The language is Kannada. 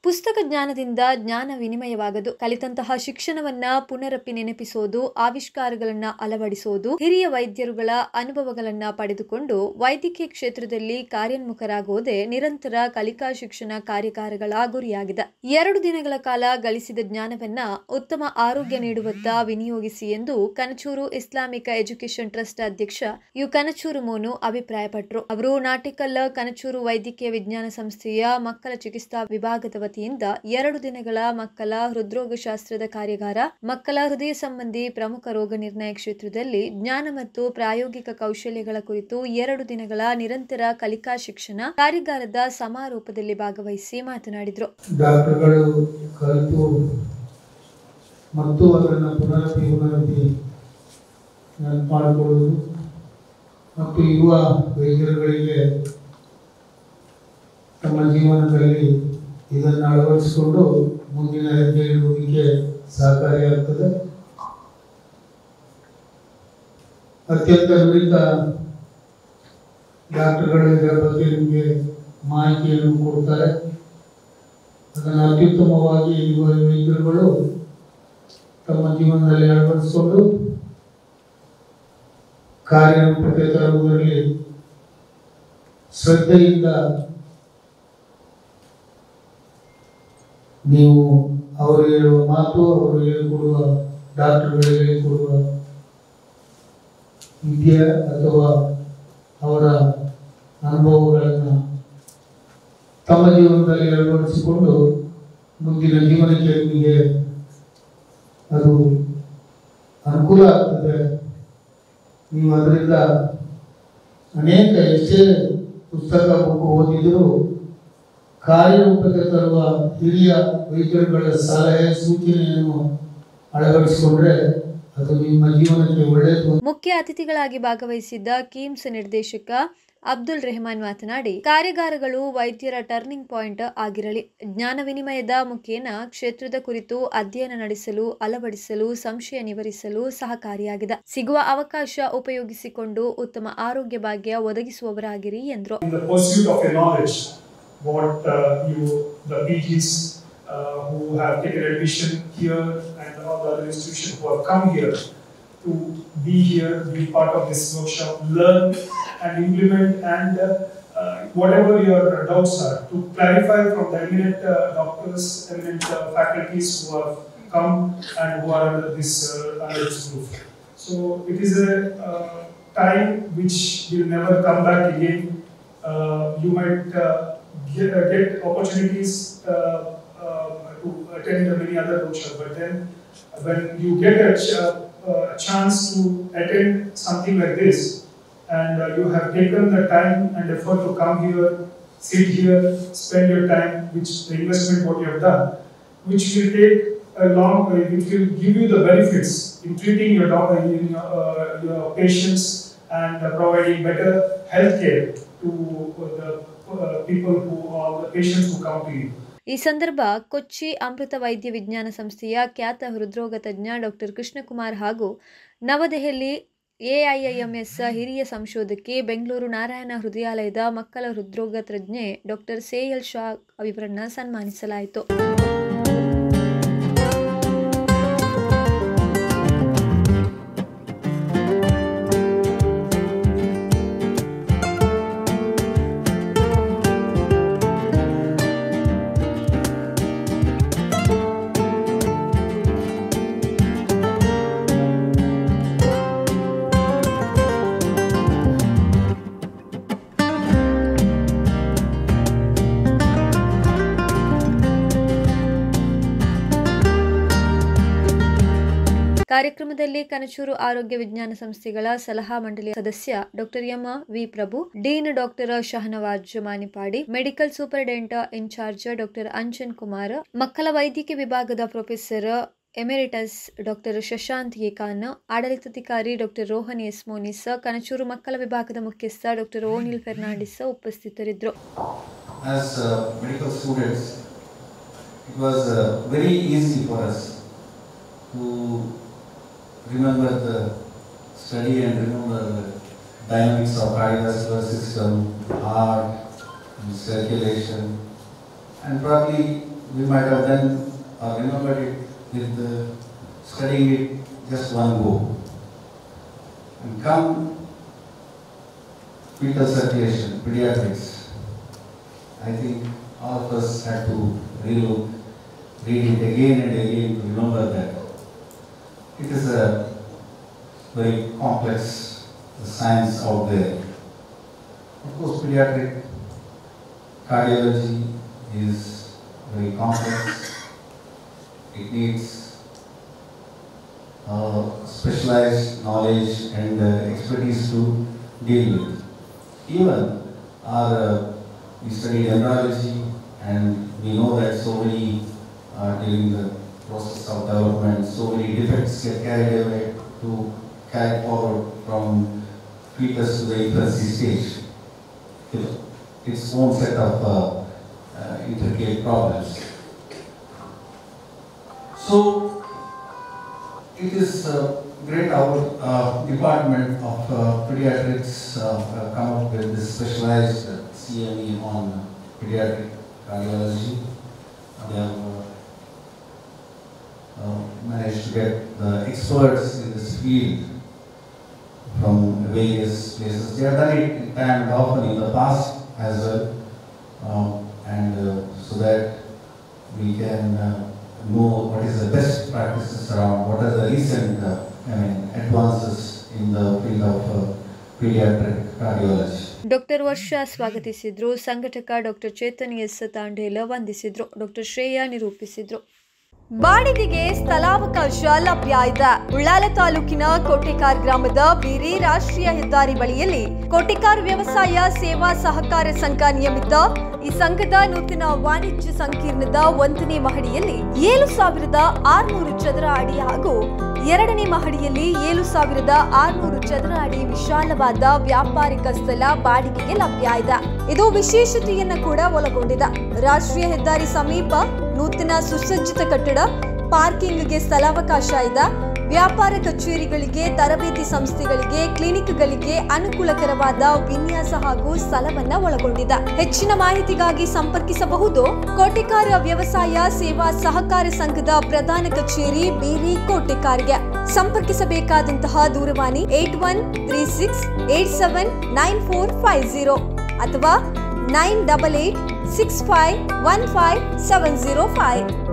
ಪುಸ್ತಕ ಜ್ಞಾನದಿಂದ ಜ್ಞಾನ ವಿನಿಮಯವಾಗದು. ಕಲಿತಂತಹ ಶಿಕ್ಷಣವನ್ನ ಪುನರಪಿ ನೆನಪಿಸೋದು, ಆವಿಷ್ಕಾರಗಳನ್ನ ಅಳವಡಿಸೋದು, ಹಿರಿಯ ವೈದ್ಯರುಗಳ ಅನುಭವಗಳನ್ನ ಪಡೆದುಕೊಂಡು ವೈದ್ಯಕೀಯ ಕ್ಷೇತ್ರದಲ್ಲಿ ಕಾರ್ಯೋನ್ಮುಖರಾಗುವುದೇ ನಿರಂತರ ಕಲಿಕಾ ಶಿಕ್ಷಣ ಕಾರ್ಯಾಗಾರಗಳ ಗುರಿಯಾಗಿದೆ. 2 ದಿನಗಳ ಕಾಲ ಗಳಿಸಿದ ಜ್ಞಾನವನ್ನ ಉತ್ತಮ ಆರೋಗ್ಯ ನೀಡುವತ್ತ ವಿನಿಯೋಗಿಸಿ ಎಂದು ಕನಚೂರು ಇಸ್ಲಾಮಿಕ್ ಎಜುಕೇಶನ್ ಟ್ರಸ್ಟ್ ಅಧ್ಯಕ್ಷ ಯು ಕನಚೂರು ಮೋನು ಅಭಿಪ್ರಾಯಪಟ್ಟರು. ಅವರು ನಾಟಿಕಲ್ ಕನಚೂರು ವೈದ್ಯಕೀಯ ವಿಜ್ಞಾನ ಸಂಸ್ಥೆಯ ಮಕ್ಕಳ ಚಿಕಿತ್ಸಾ ವಿಭಾಗದ ವತಿಯಿಂದ 2 ದಿನಗಳ ಮಕ್ಕಳ ಹೃದ್ರೋಗ ಶಾಸ್ತ್ರದ ಕಾರ್ಯಾಗಾರ, ಮಕ್ಕಳ ಹೃದಯ ಸಂಬಂಧಿ ಪ್ರಮುಖ ರೋಗ ನಿರ್ಣಯ ಕ್ಷೇತ್ರದಲ್ಲಿ ಜ್ಞಾನ ಮತ್ತು ಪ್ರಾಯೋಗಿಕ ಕೌಶಲ್ಯಗಳ ಕುರಿತು 2 ದಿನಗಳ ನಿರಂತರ ಕಲಿಕಾ ಶಿಕ್ಷಣ ಕಾರ್ಯಾಗಾರದ ಸಮಾರೋಪದಲ್ಲಿ ಭಾಗವಹಿಸಿ ಮಾತನಾಡಿದರು. ಡಾಕ್ಟರ್ಗಳು ಕಲಿತು ಮತ್ತು ಅದನ್ನು ಪುನರಪಿ ಮಾಡಿಕೊಳ್ಳುವುದು ಮತ್ತು ಯುವ ವೈದ್ಯರುಗಳಿಗೆ ತಮ್ಮ ಜೀವನದಲ್ಲಿ ಇದನ್ನು ಅಳವಡಿಸಿಕೊಂಡು ಮುಂದಿನ ಹೆಜ್ಜೆ ಇಡುವುದಕ್ಕೆ ಸಹಕಾರಿಯಾಗುತ್ತದೆ. ಅತ್ಯಂತ ನುರಿತ ಡಾಕ್ಟರ್ಗಳು ಇದರ ಬಗ್ಗೆ ನಿಮಗೆ ಮಾಹಿತಿಯನ್ನು ಕೊಡ್ತಾರೆ. ಅದನ್ನು ಅತ್ಯುತ್ತಮವಾಗಿ ಯುವ ವೈದ್ಯರುಗಳು ತಮ್ಮ ಜೀವನದಲ್ಲಿ ಅಳವಡಿಸಿಕೊಂಡು ಕಾರ್ಯರೂಪಕ್ಕೆ ತರುವುದರಲ್ಲಿ ಶ್ರದ್ಧೆಯಿಂದ ನೀವು ಅವರು ಹೇಳುವ ಮಾತು, ಅವರು ಹೇಳಿಕೊಡುವ ಡಾಕ್ಟರ್ಗಳು ಹೇಳಿಕೊಡುವ ವಿದ್ಯೆ ಅಥವಾ ಅವರ ಅನುಭವಗಳನ್ನು ತಮ್ಮ ಜೀವನದಲ್ಲಿ ಅಳವಡಿಸಿಕೊಂಡು ಮುಂದಿನ ಜೀವನಕ್ಕೆ ನಿಮಗೆ ಅದು ಅನುಕೂಲ ಆಗ್ತದೆ. ನೀವು ಅದರಿಂದ ಅನೇಕ ಎಷ್ಟೇ ಪುಸ್ತಕ ಓದಿದರೂ ಕಾರ್ಯರೂಪಕ್ಕೆ ತರುವ ಹಿರಿಯ ವೈದ್ಯರುಗಳ ಸಲಹೆ ಸೂಚನೆಯನ್ನು ಅಳವಡಿಸಿಕೊಂಡ್ರೆ ಅದು ನಿಮ್ಮ ಜೀವನಕ್ಕೆ ಒಳ್ಳೆಯದು. ಮುಖ್ಯ ಅತಿಥಿಗಳಾಗಿ ಭಾಗವಹಿಸಿದ್ದ ಕಿಮ್ಸ್ ನಿರ್ದೇಶಕ ಅಬ್ದುಲ್ ರೆಹಮಾನ್ ಮಾತನಾಡಿ, ಕಾರ್ಯಾಗಾರಗಳು ವೈದ್ಯರ ಟರ್ನಿಂಗ್ ಪಾಯಿಂಟ್ ಆಗಿರಲಿ, ಜ್ಞಾನ ವಿನಿಮಯದ ಮುಖೇನ ಕ್ಷೇತ್ರದ ಕುರಿತು ಅಧ್ಯಯನ ನಡೆಸಲು, ಅಳವಡಿಸಲು, ಸಂಶಯ ನಿವಾರಿಸಲು ಸಹಕಾರಿಯಾಗಿದೆ. ಸಿಗುವ ಅವಕಾಶ ಉಪಯೋಗಿಸಿಕೊಂಡು ಉತ್ತಮ ಆರೋಗ್ಯ ಭಾಗ್ಯ ಒದಗಿಸುವವರಾಗಿರಿ ಎಂದರು. What the PGs who have taken admission here and all the other institutions who have come here to be here, be part of this workshop, learn and implement and whatever your doubts are, to clarify from the eminent doctors, eminent faculties who have come and who are under this roof. So it is a time which will never come back again. You might get opportunities to attend many other workshops, but then when you get a chance to attend something like this and you have taken the time and effort to come here, sit here, spend your time, which the investment what you have done, which will take a long way, which will give you the benefits in treating your your patients and providing better health care to the people who are the patients who come to you. ಈ ಸಂದರ್ಭ ಕೊಚ್ಚಿ ಅಮೃತ ವೈದ್ಯ ವಿಜ್ಞಾನ ಸಂಸ್ಥೆಯ ಖ್ಯಾತ ಹೃದ್ರೋಗ ತಜ್ಞ ಡಾಕ್ಟರ್ ಕೃಷ್ಣಕುಮಾರ್ ಹಾಗೂ ನವದೆಹಲಿ AIIMS ಹಿರಿಯ ಸಂಶೋಧಕಿ, ಬೆಂಗಳೂರು ನಾರಾಯಣ ಹೃದಯಾಲಯದ ಮಕ್ಕಳ ಹೃದ್ರೋಗ ತಜ್ಞೆ ಡಾಕ್ಟರ್ ಸೇಯಲ್ ಶಾ ಅವರನ್ನು ಸನ್ಮಾನಿಸಲಾಯಿತು. ಕಾರ್ಯಕ್ರಮದಲ್ಲಿ ಕನಚೂರು ಆರೋಗ್ಯ ವಿಜ್ಞಾನ ಸಂಸ್ಥೆಗಳ ಸಲಹಾ ಮಂಡಳಿಯ ಸದಸ್ಯ doctor M V Prabhu, dean doctor Shahnawaz Manipadi, medical superintendent incharge doctor Anjan Kumar, ಮಕ್ಕಳ ವೈದ್ಯಕೀಯ ವಿಭಾಗದ professor emeritus doctor Shashant Khan, ಆಡಳಿತಾಧಿಕಾರಿ ಡಾಕ್ಟರ್ ರೋಹನ್ ಎಸ್ ಮೋನಿಸ್, ಕನಚೂರು ಮಕ್ಕಳ ವಿಭಾಗದ ಮುಖ್ಯಸ್ಥ ಡಾಕ್ಟರ್ ಓನಿಲ್ ಫೆರ್ನಾಂಡಿಸ್ ಉಪಸ್ಥಿತರಿದ್ದರು. As medical students, it was very easy for us to remember the study and remember the dynamics of cardiovascular system, heart, and circulation, and probably we might have done or remembered it with studying it just one go. And come fetal circulation, pediatrics, I think all of us had to read it again and again to remember that. It is a very complex science out there. Of course, pediatric cardiology is very complex. It needs specialized knowledge and expertise to deal with. Even we studied embryology, and we know that so many during the process of development, so many defects get carried away to carry forward from fetus to the infancy stage. Its own set of intricate problems. So it is a great department of pediatrics come up with this specialized CME on pediatric cardiology. They have managed to get the experts in this field from various places. They have done it time and often in the past as well, so that we can know what is the best practices around, what are the recent advances in the field of pediatric cardiology. Doctor Varsha ಸ್ವಾಗತಿಸಿದ್ರು. ಸಂಘಟಕ ಡಾಕ್ಟರ್ ಚೇತನ್ ಎಸ್ ತಾಂಡೇಲ ವಂದಿಸಿದ್ರು. ಡಾಕ್ಟರ್ ಶ್ರೇಯಾ ನಿರೂಪಿಸಿದ್ರು. ಬಾಡಿಗೆಗೆ ಸ್ಥಳಾವಕಾಶ ಲಭ್ಯ ಇದೆ. ಉಳ್ಳಾಲ ತಾಲೂಕಿನ ಕೋಟೆಕಾರ್ ಗ್ರಾಮದ ಬೀರಿ ರಾಷ್ಟ್ರೀಯ ಹೆದ್ದಾರಿ ಬಳಿಯಲ್ಲಿ ಕೋಟೆಕಾರ್ ವ್ಯವಸಾಯ ಸೇವಾ ಸಹಕಾರ ಸಂಘ ನಿಯಮಿತ ಈ ಸಂಘದ ನೂತನ ವಾಣಿಜ್ಯ ಸಂಕೀರ್ಣದ 1ನೇ ಮಹಡಿಯಲ್ಲಿ 7,600 ಚದರ ಅಡಿ ಹಾಗೂ 2ನೇ ಮಹಡಿಯಲ್ಲಿ 7,600 ಚದರ ಅಡಿ ವಿಶಾಲವಾದ ವ್ಯಾಪಾರಿಕ ಸ್ಥಳ ಬಾಡಿಗೆಗೆ ಲಭ್ಯ ಇದೆ. ಇದು ವಿಶೇಷತೆಯನ್ನ ಕೂಡ ಒಳಗೊಂಡಿದೆ. ರಾಷ್ಟ್ರೀಯ ಹೆದ್ದಾರಿ ಸಮೀಪ ನೂತನ ಸುಸಜ್ಜಿತ ಕಟ್ಟಡ, ಪಾರ್ಕಿಂಗ್ಗೆ ಸ್ಥಳಾವಕಾಶ ಇದೆ. ವ್ಯಾಪಾರ ಕಚೇರಿಗಳಿಗೆ, ತರಬೇತಿ ಸಂಸ್ಥೆಗಳಿಗೆ, ಕ್ಲಿನಿಕ್ಗಳಿಗೆ ಅನುಕೂಲಕರವಾದ ವಿನ್ಯಾಸ ಹಾಗೂ ಸ್ಥಳವನ್ನ ಒಳಗೊಂಡಿದೆ. ಹೆಚ್ಚಿನ ಮಾಹಿತಿಗಾಗಿ ಸಂಪರ್ಕಿಸಬಹುದು. ಕೋಟೆಕಾರ್ ವ್ಯವಸಾಯ ಸೇವಾ ಸಹಕಾರ ಸಂಘದ ಪ್ರಧಾನ ಕಚೇರಿ ಬೀರಿ ಕೋಟೆಕಾರ್ಗೆ. ಸಂಪರ್ಕಿಸಬೇಕಾದಂತಹ ದೂರವಾಣಿ 8136879450 ಅಥವಾ 9886515705.